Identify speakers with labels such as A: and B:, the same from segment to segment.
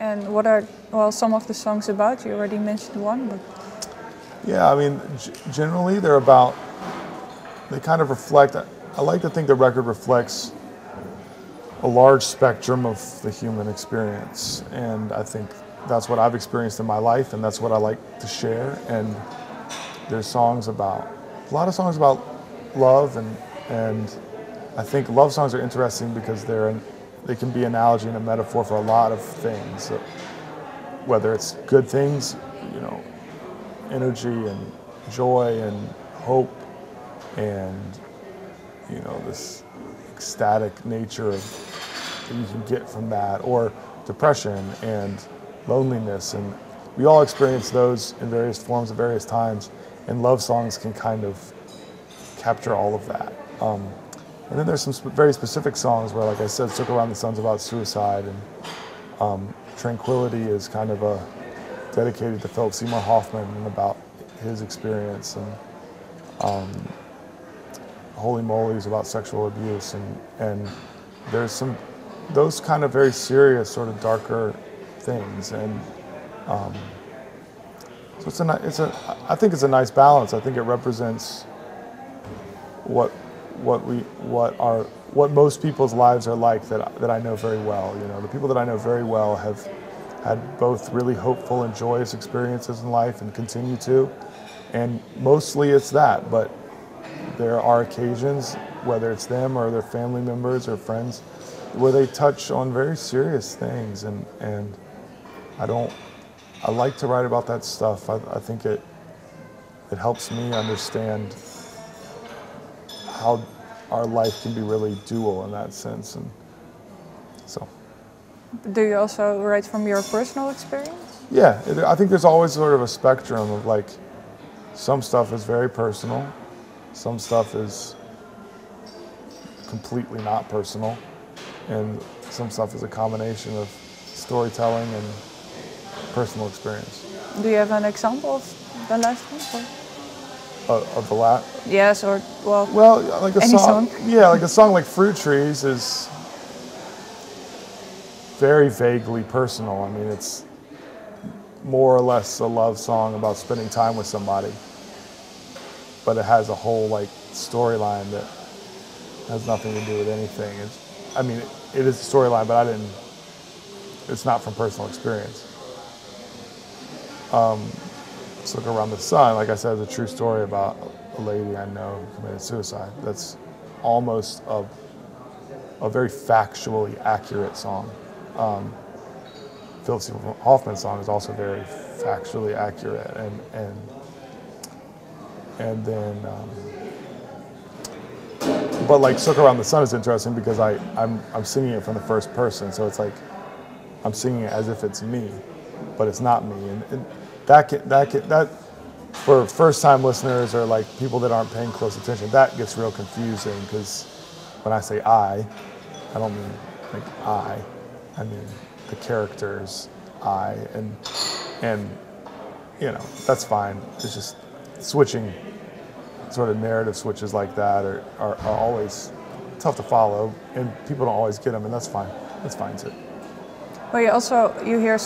A: And what are, well, some of the songs about? You already mentioned one, but...
B: Yeah, I mean, generally they're about, they kind of reflect, I like to think the record reflects a large spectrum of the human experience. And I think that's what I've experienced in my life, and that's what I like to share. And there's songs about, a lot of songs about love, and I think love songs are interesting because they can be an analogy and a metaphor for a lot of things. So whether it's good things, you know, energy and joy and hope and, you know, this ecstatic nature that you can get from that, or depression and loneliness, and we all experience those in various forms at various times, and love songs can kind of capture all of that. And then there's some very specific songs where, like I said, Circle Around the Sun's about suicide, and Tranquility is kind of dedicated to Philip Seymour Hoffman and about his experience, and Holy Moly is about sexual abuse, and there's some those kind of very serious, sort of darker things, and so I think it's a nice balance. I think it represents what most people's lives are like that I know very well. You know, the people that I know very well have had both really hopeful and joyous experiences in life and continue to, and mostly it's that, but there are occasions, whether it's them or their family members or friends, where they touch on very serious things, and I like to write about that stuff. I think it helps me understand how our life can be really dual in that sense, and so.
A: Do you also write from your personal experience?
B: Yeah, I think there's always sort of a spectrum of, like, some stuff is very personal, some stuff is completely not personal, and some stuff is a combination of storytelling and personal experience.
A: Do you have an example of the last one?
B: Of the last?
A: Yes, or well,
B: like a
A: any song.
B: Yeah, like a song like Fruit Trees is very vaguely personal. I mean, it's more or less a love song about spending time with somebody, but it has a whole, like, storyline that has nothing to do with anything. It is a storyline, but it's not from personal experience. Look Around the Sun, like I said, is a true story about a lady I know who committed suicide. That's almost a very factually accurate song. Philip Seymour Hoffman's song is also very factually accurate, and then but like Circle Around the Sun is interesting because I'm singing it from the first person, so it's like I'm singing it as if it's me, but it's not me, and that for first-time listeners or like people that aren't paying close attention, that gets real confusing, because when I say I don't mean like I mean the characters I, and you know, that's fine. It's just switching, sort of narrative switches like that are always tough to follow, and people don't always get them, and that's fine. That's fine too.
A: But you hear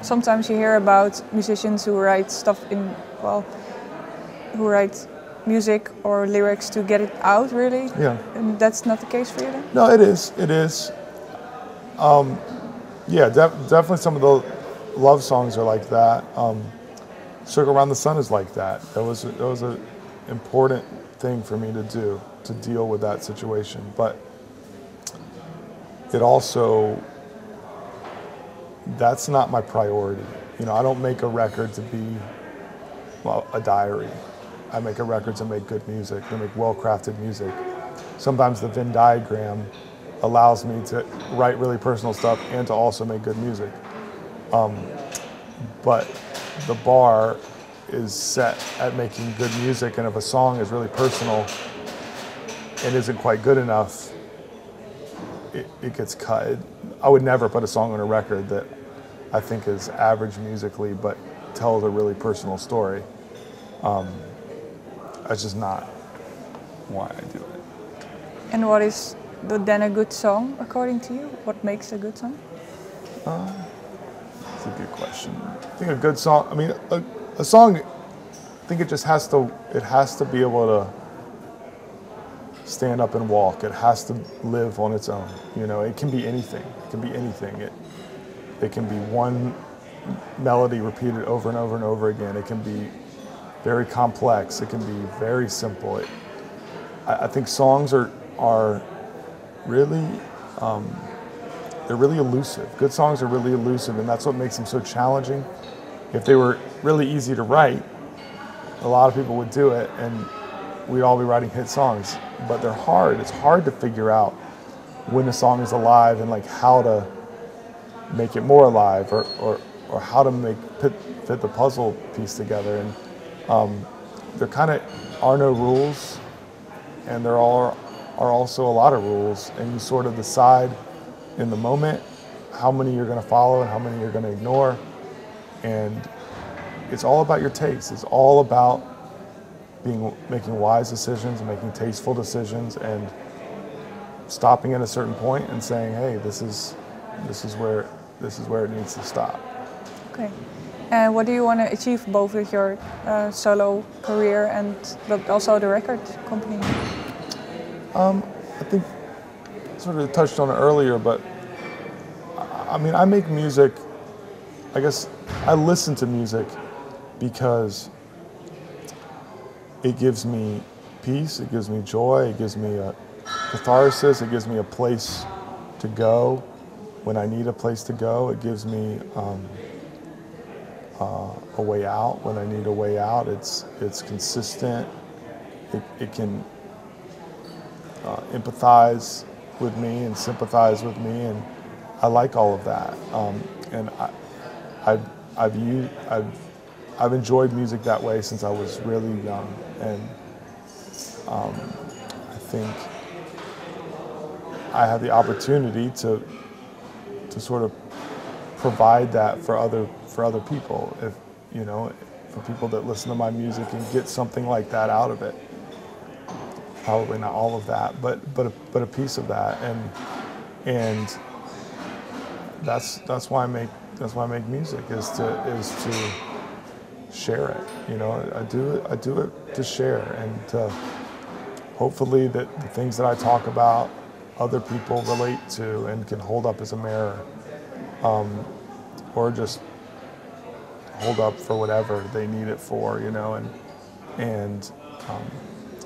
A: sometimes you hear about musicians who write stuff who write music or lyrics to get it out, really.
B: Yeah.
A: And that's not the case for you then?
B: No, it is. It is. Yeah, definitely some of the love songs are like that. Circle Around the Sun is like that. That was an important thing for me to do, to deal with that situation. But it also, that's not my priority. You know, I don't make a record to be, well, a diary. I make a record to make good music, to make well-crafted music. Sometimes the Venn diagram allows me to write really personal stuff and to also make good music. But the bar is set at making good music, and if a song is really personal and isn't quite good enough, it gets cut. I would never put a song on a record that I think is average musically but tells a really personal story. That's just not why I do it.
A: And what is then a good song, according to you? What makes a good song?
B: That's a good question. I think a good song, I mean, a song, I think it just has to be able to stand up and walk. It has to live on its own. You know, it can be anything. It can be anything. It can be one melody repeated over and over and over again. It can be very complex. It can be very simple. I think songs are really, they're really elusive. Good songs are really elusive, and that's what makes them so challenging. If they were really easy to write, a lot of people would do it, and we'd all be writing hit songs. But they're hard. It's hard to figure out when a song is alive and like how to make it more alive, or how to fit the puzzle piece together. And there kind of are no rules, and there are also a lot of rules, and you sort of decide in the moment how many you're going to follow and how many you're going to ignore. And it's all about your taste. It's all about making wise decisions, making tasteful decisions, and stopping at a certain point and saying, "Hey, this is where it needs to stop."
A: Okay. And what do you want to achieve both with your solo career and also the record company?
B: I think I sort of touched on it earlier, but I mean, I make music. I guess I listen to music because it gives me peace, it gives me joy, it gives me a catharsis, it gives me a place to go when I need a place to go. It gives me a way out when I need a way out. It's consistent. It can empathize with me and sympathize with me, and I like all of that. And I've enjoyed music that way since I was really young, and I think I have the opportunity to sort of provide that for other people. If you know, for people that listen to my music and get something like that out of it. Probably not all of that, but a piece of that, and that's why I make music, is to share it. You know, I do it to share, and to hopefully that the things that I talk about other people relate to and can hold up as a mirror, or just hold up for whatever they need it for. You know, and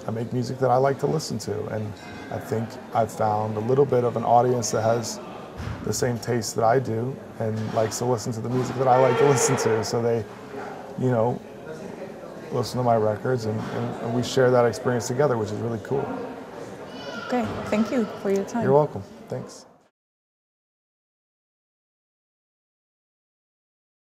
B: I make music that I like to listen to, and I think I've found a little bit of an audience that has the same taste that I do and likes to listen to the music that I like to listen to. So they, you know, listen to my records, and we share that experience together, which is really cool.
A: Okay, thank you for your time.
B: You're welcome. Thanks.